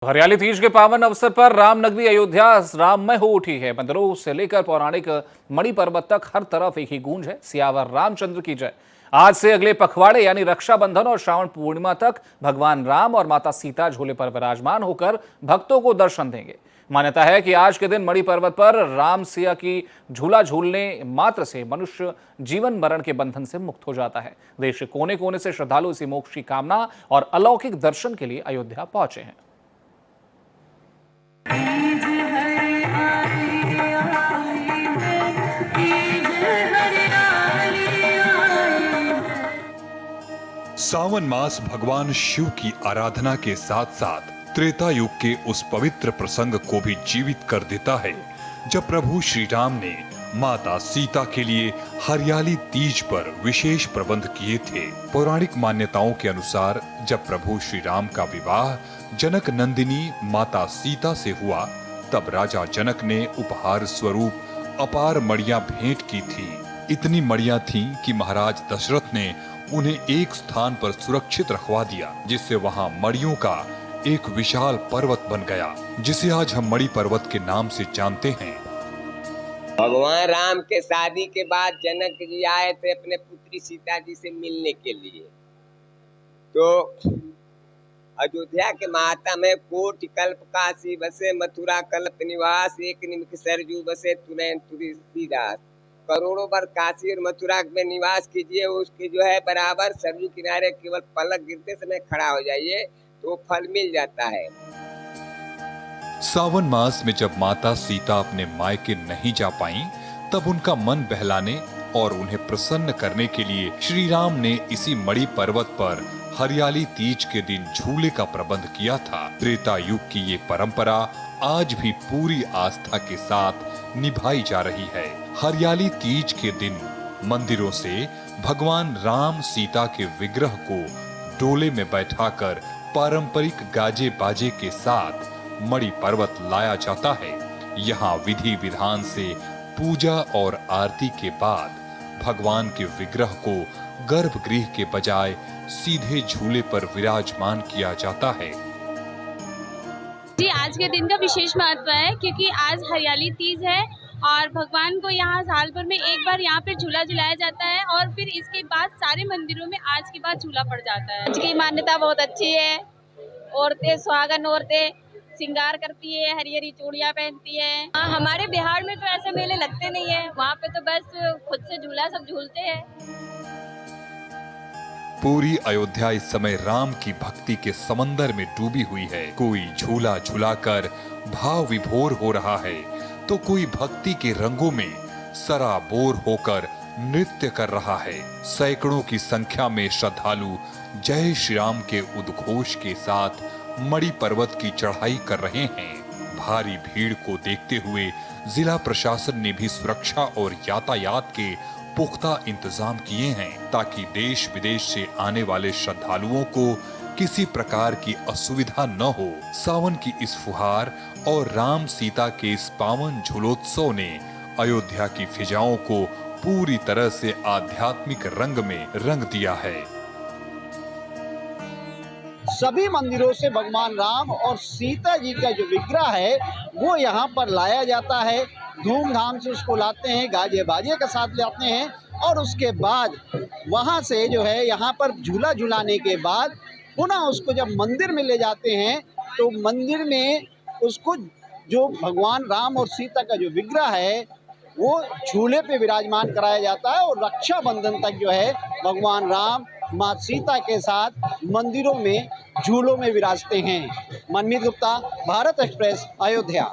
हरियाली तीज के पावन अवसर पर रामनगरी अयोध्या राममय हो उठी है। मंदिरों से लेकर पौराणिक मणि पर्वत तक हर तरफ एक ही गूंज है, सियावर रामचंद्र की जय। आज से अगले पखवाड़े यानी रक्षाबंधन और श्रावण पूर्णिमा तक भगवान राम और माता सीता झूले पर विराजमान होकर भक्तों को दर्शन देंगे। मान्यता है कि आज के दिन मणि पर्वत पर राम सिया की झूला झूलने मात्र से मनुष्य जीवन मरण के बंधन से मुक्त हो जाता है। देश के कोने कोने से श्रद्धालु इसी मोक्ष की कामना और अलौकिक दर्शन के लिए अयोध्या पहुंचे हैं। सावन मास भगवान शिव की आराधना के साथ साथ त्रेता युग के उस पवित्र प्रसंग को भी जीवित कर देता है जब प्रभु श्री राम ने माता सीता के लिए हरियाली तीज पर विशेष प्रबंध किए थे। पौराणिक मान्यताओं के अनुसार जब प्रभु श्री राम का विवाह जनक नंदिनी माता सीता से हुआ तब राजा जनक ने उपहार स्वरूप अपार मड़ियां भेंट की थी। इतनी मड़ियां थीं कि महाराज दशरथ ने उन्हें एक स्थान पर सुरक्षित रखवा दिया, जिससे वहां मड़ियों का एक विशाल पर्वत बन गया, जिसे आज हम मणि पर्वत के नाम से जानते हैं। भगवान राम के शादी के बाद जनक जी आए थे अपने पुत्री सीता जी से मिलने के लिए। तो अयोध्या के माता में कोटि कल्प काशी बसे, मथुरा कल्प निवास, एक निमिष सरजू बसे तुरैन तुलसीदास। करोड़ों बार काशी और मथुरा में निवास कीजिए, उसके जो है बराबर सरजू किनारे केवल पलक गिरते समय खड़ा हो जाइए तो फल मिल जाता है। सावन मास में जब माता सीता अपने मायके नहीं जा पाईं, तब उनका मन बहलाने और उन्हें प्रसन्न करने के लिए श्री राम ने इसी मणि पर्वत पर हरियाली तीज के दिन झूले का प्रबंध किया था। त्रेता युग की ये परंपरा आज भी पूरी आस्था के साथ निभाई जा रही है। हरियाली तीज के दिन मंदिरों से भगवान राम सीता के विग्रह को डोले में बैठाकर पारंपरिक गाजे बाजे के साथ मणि पर्वत लाया जाता है। यहाँ विधि विधान से पूजा और आरती के बाद भगवान के विग्रह को गर्भगृह के बजाय सीधे झूले पर विराजमान किया जाता है। जी, आज के दिन का विशेष महत्व है क्योंकि आज हरियाली तीज है और भगवान को यहाँ साल भर में एक बार यहाँ पे झूला झुलाया जाता है और फिर इसके बाद सारे मंदिरों में आज के बाद झूला पड़ जाता है। आज की मान्यता बहुत अच्छी है। औरतें सुहागन औरतें श्रृंगार करती है, हरी हरी चूड़ियाँ पहनती है। हमारे बिहार में तो ऐसे मेले लगते नहीं है, वहाँ पे तो बस खुद से झूला सब झूलते हैं। पूरी अयोध्या इस समय राम की भक्ति के समंदर में डूबी हुई है। कोई झूला झुलाकर भाव विभोर हो रहा है तो कोई भक्ति के रंगों में सराबोर होकर नृत्य कर रहा है। सैकड़ों की संख्या में श्रद्धालु जय श्री राम के उद्घोष के साथ मणि पर्वत की चढ़ाई कर रहे हैं। भारी भीड़ को देखते हुए जिला प्रशासन ने भी सुरक्षा और यातायात के पुख्ता इंतजाम किए हैं ताकि देश विदेश से आने वाले श्रद्धालुओं को किसी प्रकार की असुविधा न हो। सावन की इस फुहार और राम सीता के इस पावन झूलोत्सव ने अयोध्या की फिजाओं को पूरी तरह से आध्यात्मिक रंग में रंग दिया है। सभी मंदिरों से भगवान राम और सीता जी का जो विग्रह है वो यहाँ पर लाया जाता है। धूमधाम से उसको लाते हैं, गाजे बाजे के साथ लाते हैं और उसके बाद वहाँ से जो है यहाँ पर झूला झुलाने के बाद पुनः उसको जब मंदिर में ले जाते हैं तो मंदिर में उसको जो भगवान राम और सीता का जो विग्रह है वो झूले पे विराजमान कराया जाता है और रक्षाबंधन तक जो है भगवान राम माँ सीता के साथ मंदिरों में झूलों में विराजते हैं। मनमीत गुप्ता, भारत एक्सप्रेस, अयोध्या।